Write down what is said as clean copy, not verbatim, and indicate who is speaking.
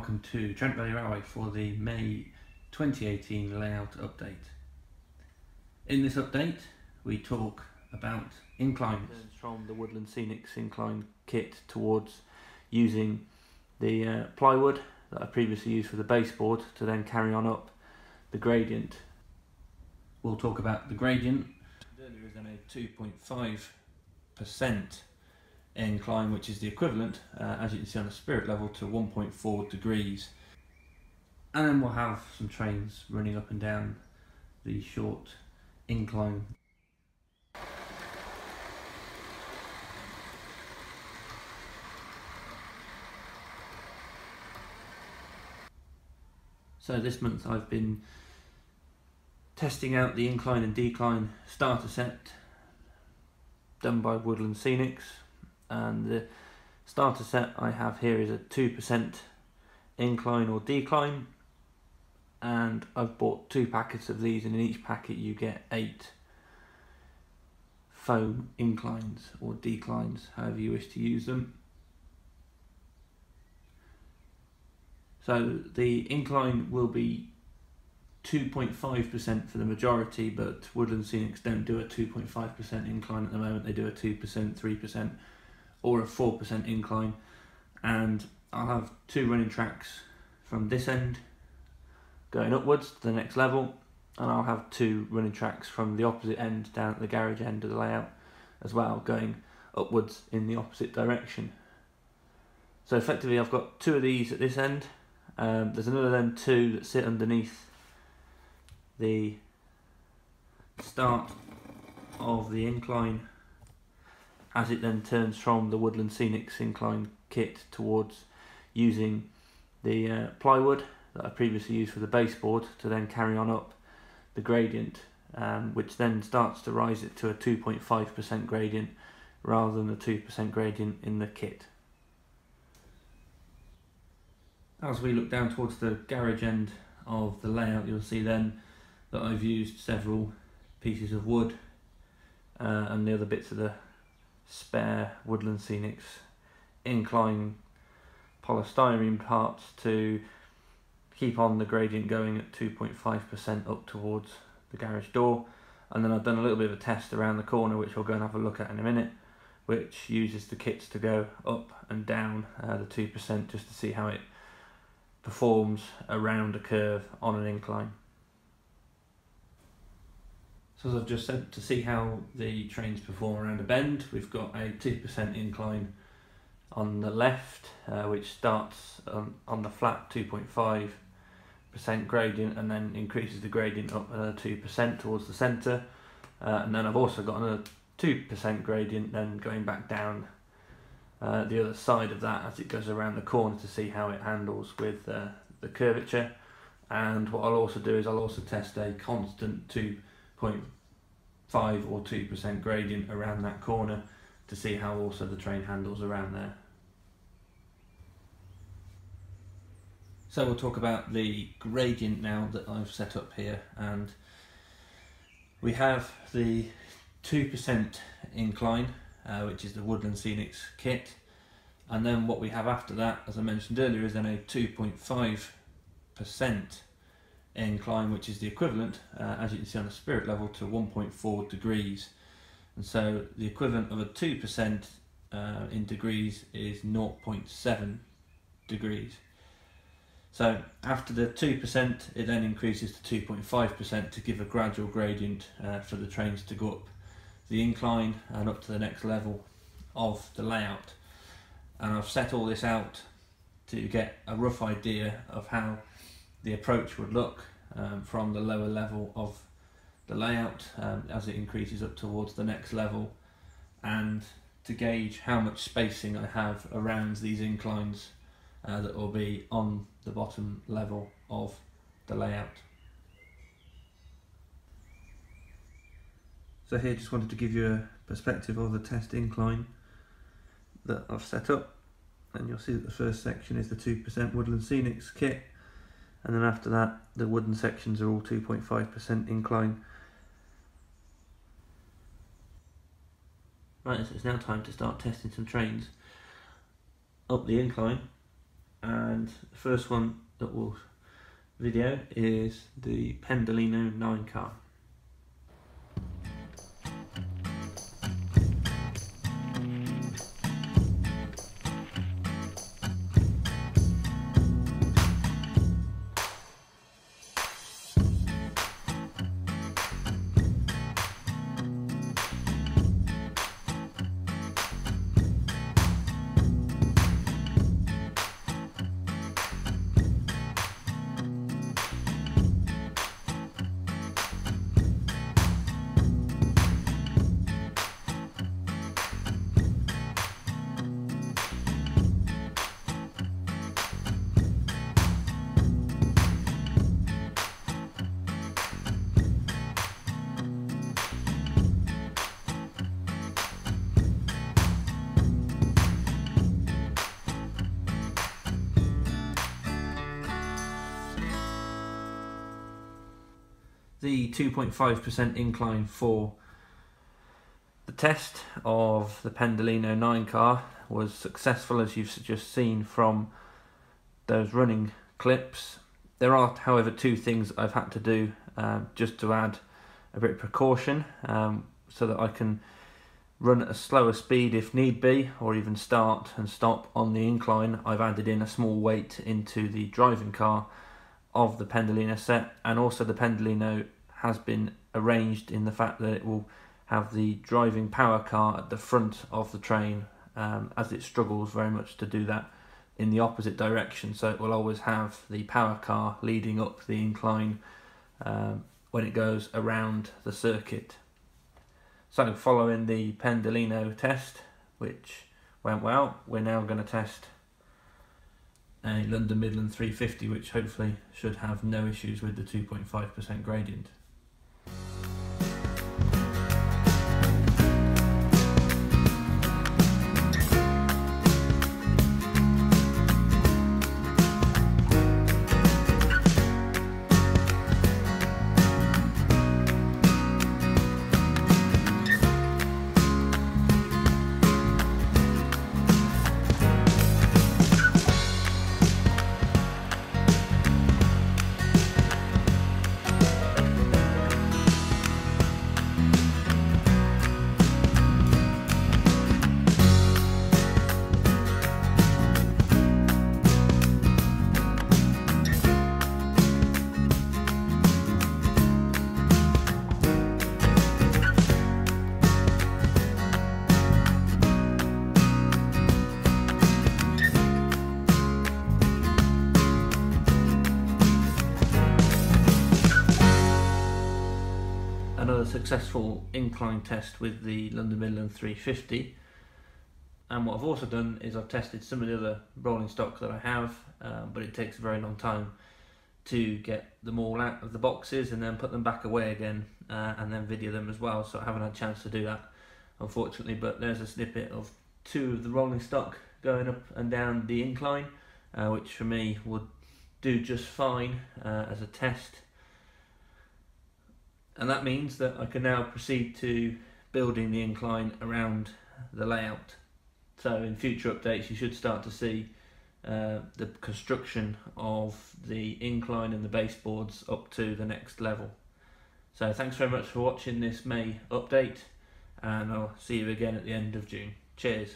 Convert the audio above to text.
Speaker 1: welcome to Trent Railway for the May 2018 layout update. In this update we talk about inclines from the Woodland Scenics incline kit towards using the plywood that I previously used for the baseboard to then carry on up the gradient. We'll talk about the gradient. There is then a 2.5% incline, which is the equivalent, as you can see on the spirit level, to 1.4 degrees. And then we'll have some trains running up and down the short incline. So this month I've been testing out the Incline and Decline starter set done by Woodland Scenics, and the starter set I have here is a 2% incline or decline, and I've bought 2 packets of these, and in each packet you get 8 foam inclines or declines, however you wish to use them. So the incline will be 2.5% for the majority, but Woodland Scenics don't do a 2.5% incline at the moment. They do a 2%, 3% or a 4% incline, and I'll have 2 running tracks from this end going upwards to the next level, and I'll have 2 running tracks from the opposite end down at the garage end of the layout as well, going upwards in the opposite direction. So effectively I've got 2 of these at this end. There's another then 2 that sit underneath the start of the incline as it then turns from the Woodland Scenics incline kit towards using the plywood that I previously used for the baseboard to then carry on up the gradient, which then starts to rise it to a 2.5% gradient rather than the 2% gradient in the kit. As we look down towards the garage end of the layout, you'll see then that I've used several pieces of wood and the other bits of the spare Woodland Scenics incline polystyrene parts to keep on the gradient going at 2.5% up towards the garage door. And then I've done a little bit of a test around the corner, which we'll go and have a look at in a minute, which uses the kits to go up and down the 2% just to see how it performs around a curve on an incline. So as I've just said, to see how the trains perform around a bend, we've got a 2% incline on the left, which starts on the flat 2.5% gradient and then increases the gradient up 2% towards the centre, and then I've also got another 2% gradient then going back down the other side of that as it goes around the corner to see how it handles with the curvature. And what I'll also do is I'll also test a constant 2.5 or 2% gradient around that corner to see how also the train handles around there. So we'll talk about the gradient now that I've set up here, and we have the 2% incline, which is the Woodland Scenics kit, and then what we have after that, as I mentioned earlier, is then a 2.5% incline, which is the equivalent, as you can see on the spirit level, to 1.4 degrees. And so the equivalent of a 2% in degrees is 0.7 degrees. So after the 2%, it then increases to 2.5% to give a gradual gradient for the trains to go up the incline and up to the next level of the layout. And I've set all this out to get a rough idea of how the approach would look from the lower level of the layout as it increases up towards the next level, and to gauge how much spacing I have around these inclines that will be on the bottom level of the layout. So here, just wanted to give you a perspective of the test incline that I've set up, and you'll see that the first section is the 2% Woodland Scenics kit, and then after that the wooden sections are all 2.5% incline. Right, so it's now time to start testing some trains up the incline, and the first one that we'll video is the Pendolino 9 car. The 2.5% incline for the test of the Pendolino 9 car was successful, as you've just seen from those running clips. There are, however, two things I've had to do just to add a bit of precaution, so that I can run at a slower speed if need be, or even start and stop on the incline. I've added in a small weight into the driving car of the Pendolino set, and also the Pendolino has been arranged in the fact that it will have the driving power car at the front of the train, as it struggles very much to do that in the opposite direction, so it will always have the power car leading up the incline when it goes around the circuit. So following the Pendolino test, which went well, we're now going to test a London Midland 350, which hopefully should have no issues with the 2.5% gradient. Another successful incline test with the London Midland 350, and what I've also done is I've tested some of the other rolling stock that I have, but it takes a very long time to get them all out of the boxes and then put them back away again, and then video them as well, so I haven't had a chance to do that, unfortunately. But there's a snippet of two of the rolling stock going up and down the incline, which for me would do just fine as a test. And that means that I can now proceed to building the incline around the layout. So in future updates you should start to see the construction of the incline and the baseboards up to the next level. So thanks very much for watching this May update, and I'll see you again at the end of June. Cheers.